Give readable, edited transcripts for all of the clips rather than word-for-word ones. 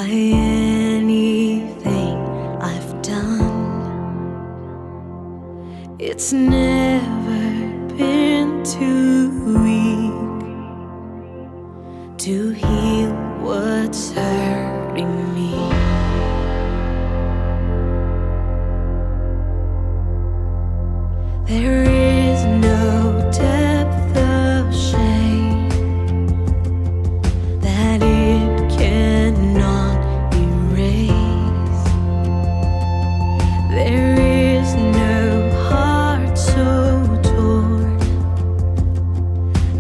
by anything I've done. It's never been too weak to heal what's hurting me. There is no depth of shame that it cannot erase. There is no heart so torn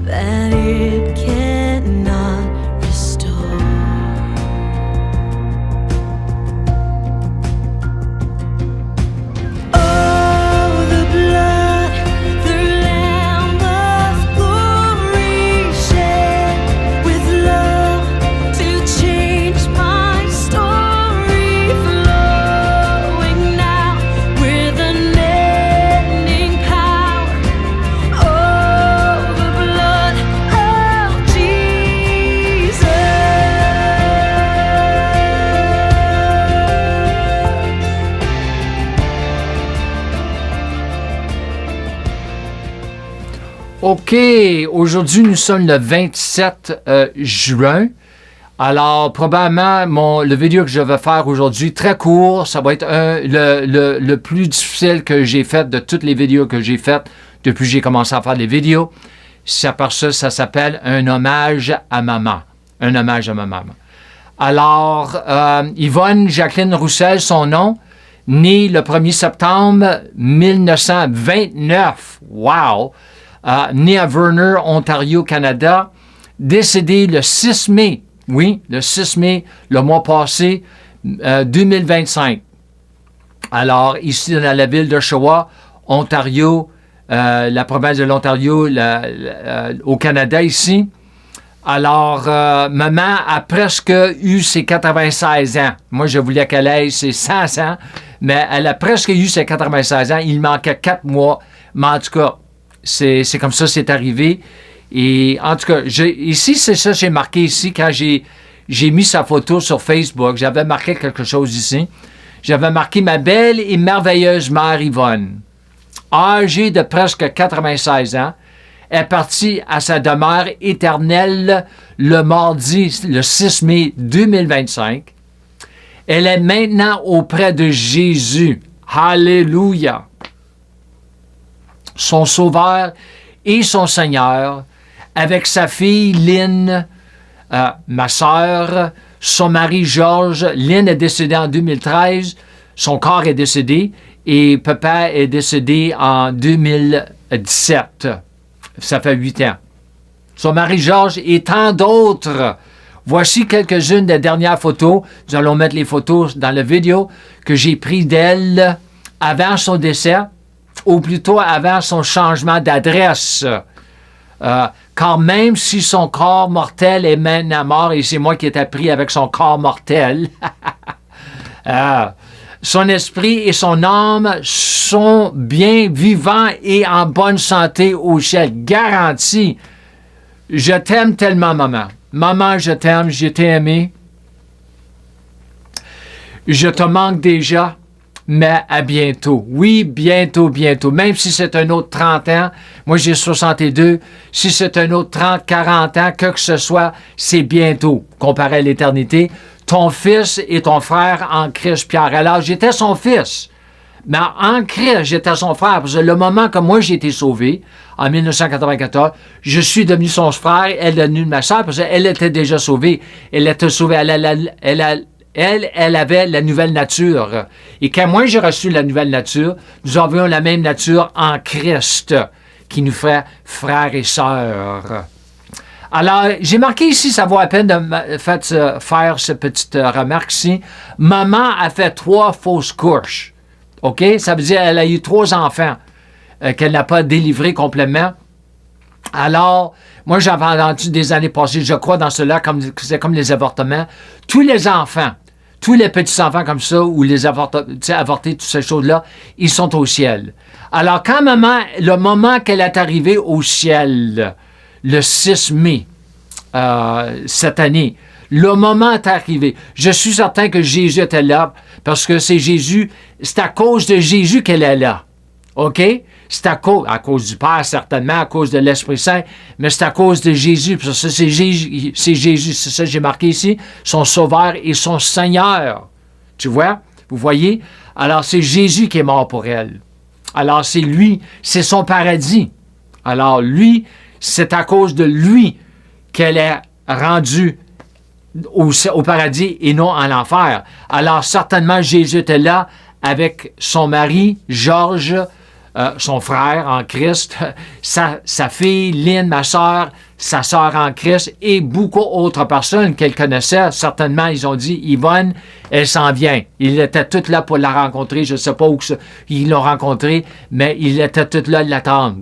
that it cannot restore. Oh, the blood, the Lamb of glory shed with love to change my story, flowing now with unending power. Oh, the blood of Jesus. OK, aujourd'hui, nous sommes le 27 juin. Alors, probablement, le vidéo que je vais faire aujourd'hui, très court, ça va être le plus difficile que j'ai fait de toutes les vidéos que j'ai faites depuis que j'ai commencé à faire des vidéos. Ça s'appelle « Un hommage à maman ». Un hommage à ma maman. Alors, Yvonne Jacqueline Roussel, son nom, née le 1er septembre 1929. Wow! Née à Verner, Ontario, Canada. Décédée le 6 mai, oui, le 6 mai, le mois passé, 2025. Alors, ici dans la ville d'Oshawa, Ontario, la province de l'Ontario, au Canada, ici. Alors, maman a presque eu ses 96 ans. Moi, je voulais qu'elle ait ses 100 ans, mais elle a presque eu ses 96 ans. Il manquait 4 mois. Mais en tout cas, c'est comme ça, c'est arrivé. Et en tout cas, ici, c'est ça que j'ai marqué ici quand j'ai mis sa photo sur Facebook. J'avais marqué quelque chose ici. J'avais marqué « Ma belle et merveilleuse mère Yvonne, âgée de presque 96 ans, est partie à sa demeure éternelle le mardi, le 6 mai 2025. Elle est maintenant auprès de Jésus. Alléluia! Son Sauveur et son Seigneur, avec sa fille Lynn, ma sœur, son mari Georges. Lynn est décédée en 2013, son corps est décédé, et papa est décédé en 2017. Ça fait 8 ans. Son mari Georges et tant d'autres. Voici quelques-unes des dernières photos. Nous allons mettre les photos dans la vidéo que j'ai prises d'elle avant son décès, ou plutôt avant son changement d'adresse. Car même si son corps mortel est maintenant mort, et c'est moi qui étais pris avec son corps mortel, son esprit et son âme sont bien vivants et en bonne santé au ciel. Garanti. Je t'aime tellement, maman. Maman, je t'aime, je t'ai aimé. Je te manque déjà. Mais à bientôt. Oui, bientôt, bientôt. Même si c'est un autre 30 ans, moi j'ai 62, si c'est un autre 30, 40 ans, que ce soit, c'est bientôt, comparé à l'éternité. Ton fils et ton frère en Christ, Pierre. Alors, j'étais son fils, mais en Christ, j'étais son frère. Parce que le moment que moi j'ai été sauvé, en 1994, je suis devenu son frère, elle est devenue ma soeur, parce qu'elle était déjà sauvée. Elle était sauvée, elle avait la nouvelle nature. Et quand moi j'ai reçu la nouvelle nature, nous avions la même nature en Christ qui nous fait frères et sœurs. Alors, j'ai marqué ici, ça vaut la peine de faire cette petite remarque ici. Maman a fait 3 fausses couches. OK? Ça veut dire qu'elle a eu 3 enfants qu'elle n'a pas délivrés complètement. Alors, moi, j'avais entendu des années passées, je crois dans cela, c'est comme les avortements. Tous les enfants, tous les petits-enfants comme ça, ou les avortés, toutes ces choses-là, ils sont au ciel. Alors, quand maman, le moment qu'elle est arrivée au ciel, le 6 mai, cette année, Le moment est arrivé. Je suis certain que Jésus était là parce que c'est à cause de Jésus qu'elle est là. OK? C'est à cause du Père, certainement, à cause de l'Esprit Saint, mais c'est à cause de Jésus. Parce que c'est Jésus, c'est ça que j'ai marqué ici, son Sauveur et son Seigneur. Tu vois? Vous voyez? Alors, c'est Jésus qui est mort pour elle. Alors, c'est lui, c'est son paradis. Alors, lui, c'est à cause de lui qu'elle est rendue au paradis et non en enfer. Alors, certainement, Jésus était là avec son mari, Georges, son frère en Christ, sa fille, Lynn, ma sœur, sa sœur en Christ et beaucoup d'autres personnes qu'elle connaissait. Certainement, ils ont dit, Yvonne, elle s'en vient. Ils étaient tous là pour la rencontrer. Je ne sais pas où ils l'ont rencontrée, mais ils étaient tous là de l'attendre.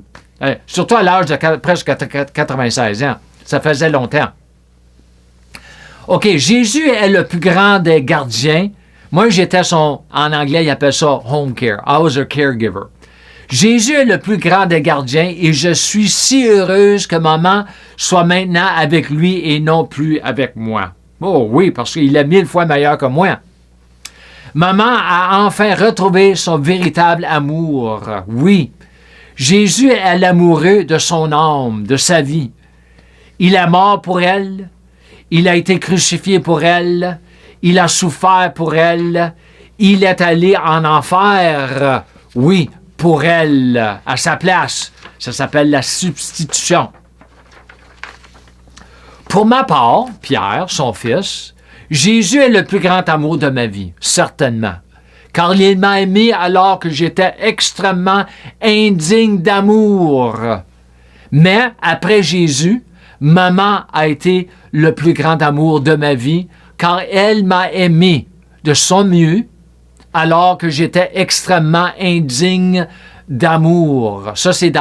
Surtout à l'âge de presque 96 ans. Ça faisait longtemps. OK, Jésus est le plus grand des gardiens. Moi, j'étais en anglais, ils appellent ça home care. I was a caregiver. Jésus est le plus grand des gardiens et je suis si heureuse que maman soit maintenant avec lui et non plus avec moi. Oh oui, parce qu'il est 1000 fois meilleur que moi. Maman a enfin retrouvé son véritable amour. Oui, Jésus est l'amoureux de son âme, de sa vie. Il est mort pour elle, il a été crucifié pour elle, il a souffert pour elle, il est allé en enfer, oui, pour elle, à sa place. Ça s'appelle la substitution. Pour ma part, Pierre, son fils, Jésus est le plus grand amour de ma vie, certainement. Car il m'a aimé alors que j'étais extrêmement indigne d'amour. Mais après Jésus, maman a été le plus grand amour de ma vie, car elle m'a aimé de son mieux, alors que j'étais extrêmement indigne d'amour. Ça, c'est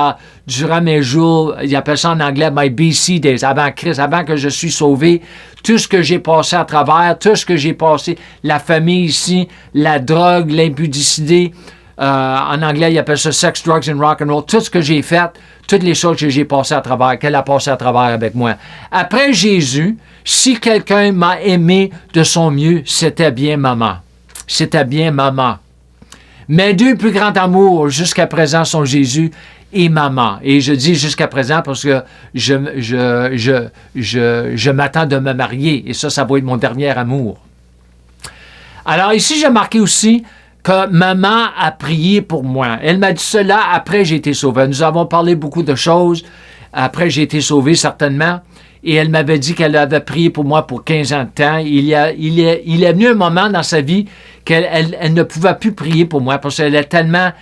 durant mes jours, ils appellent ça en anglais « my BC days », avant Christ, avant que je suis sauvé, tout ce que j'ai passé à travers, tout ce que j'ai passé, la famille ici, la drogue, l'impudicité, en anglais, ils appellent ça « sex, drugs and rock and roll », tout ce que j'ai fait, toutes les choses que j'ai passées à travers, qu'elle a passé à travers avec moi. Après Jésus, si quelqu'un m'a aimé de son mieux, c'était bien maman. C'était bien maman. Mes deux plus grands amours jusqu'à présent sont Jésus et maman. Et je dis jusqu'à présent parce que je m'attends de me marier. Et ça va être mon dernier amour. Alors ici, j'ai marqué aussi que maman a prié pour moi. Elle m'a dit cela après j'ai été sauvé. Nous avons parlé beaucoup de choses. Après j'ai été sauvé, certainement. Et elle m'avait dit qu'elle avait prié pour moi pour 15 ans de temps. Il est venu un moment dans sa vie qu'elle ne pouvait plus prier pour moi parce qu'elle est tellement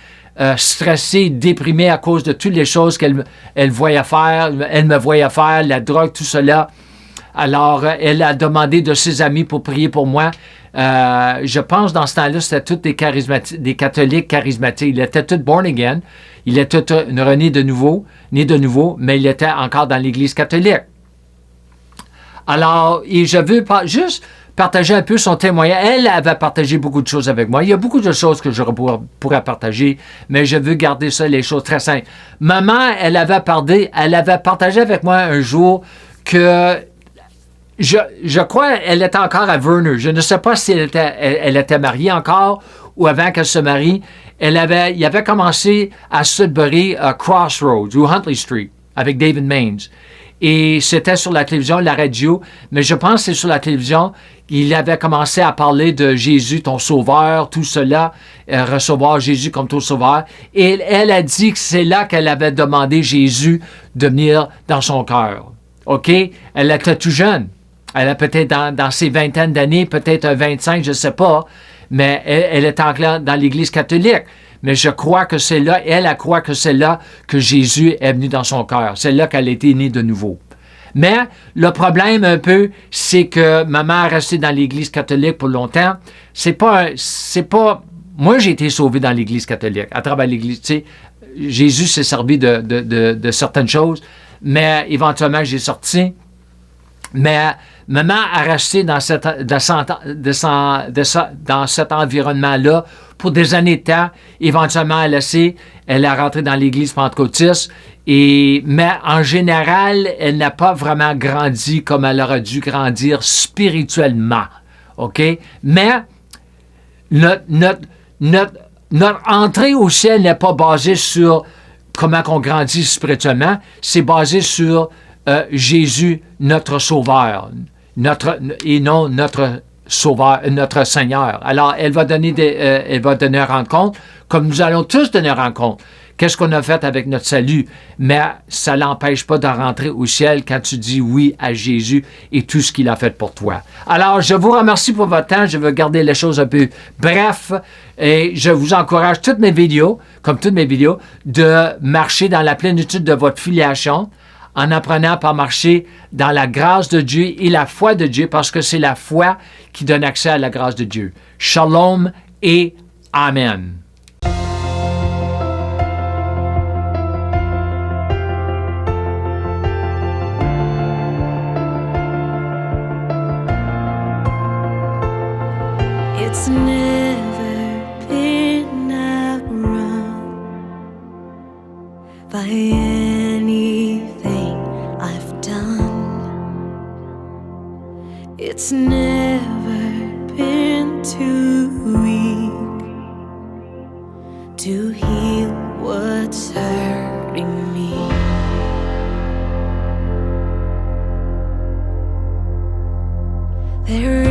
stressée, déprimée à cause de toutes les choses qu'elle voyait faire. Elle me voyait faire, la drogue, tout cela. Alors, elle a demandé de ses amis pour prier pour moi. Je pense dans ce temps-là, c'était tous des catholiques charismatiques. Il était tout born again. Il était tout né de nouveau, mais il était encore dans l'Église catholique. Alors, et je veux juste partager un peu son témoignage. Elle avait partagé beaucoup de choses avec moi. Il y a beaucoup de choses que je pourrais partager, mais je veux garder ça, les choses très simples. Maman, elle avait partagé avec moi un jour que je crois qu'elle était encore à Verner. Je ne sais pas si elle était mariée encore ou avant qu'elle se marie. Il avait commencé à Sudbury, à Crossroads ou Huntley Street avec David Maines. Et c'était sur la télévision, la radio, mais je pense que c'est sur la télévision. Il avait commencé à parler de Jésus, ton sauveur, tout cela, recevoir Jésus comme ton sauveur. Et elle a dit que c'est là qu'elle avait demandé Jésus de venir dans son cœur. OK? Elle était tout jeune. Elle a peut-être dans ses vingtaines d'années, peut-être 25, je ne sais pas, mais elle est encore dans l'Église catholique. Mais je crois que c'est là, elle croit que c'est là que Jésus est venu dans son cœur. C'est là qu'elle a été née de nouveau. Mais le problème un peu, c'est que maman est restée dans l'Église catholique pour longtemps. C'est pas. Moi, j'ai été sauvé dans l'Église catholique, à travers l'Église. Tu sais, Jésus s'est servi de certaines choses, mais éventuellement, j'ai sorti. Mais maman a resté dans cet environnement-là pour des années de temps. Éventuellement, elle est rentrée dans l'Église pentecôtiste Mais en général, elle n'a pas vraiment grandi comme elle aurait dû grandir spirituellement. OK? Mais notre entrée au ciel n'est pas basée sur comment on grandit spirituellement, c'est basé sur Jésus, notre Sauveur, et non notre Sauveur, notre Seigneur. Alors, elle va donner rendre compte, comme nous allons tous donner rendre compte. Qu'est-ce qu'on a fait avec notre salut? Mais ça ne l'empêche pas de rentrer au ciel quand tu dis oui à Jésus et tout ce qu'il a fait pour toi. Alors, je vous remercie pour votre temps. Je veux garder les choses un peu bref et je vous encourage, comme toutes mes vidéos, de marcher dans la plénitude de votre filiation en apprenant par marcher dans la grâce de Dieu et la foi de Dieu, parce que c'est la foi qui donne accès à la grâce de Dieu. Shalom et Amen. It's never been outrun by anything I've done. It's never been too weak to heal what's hurting me. There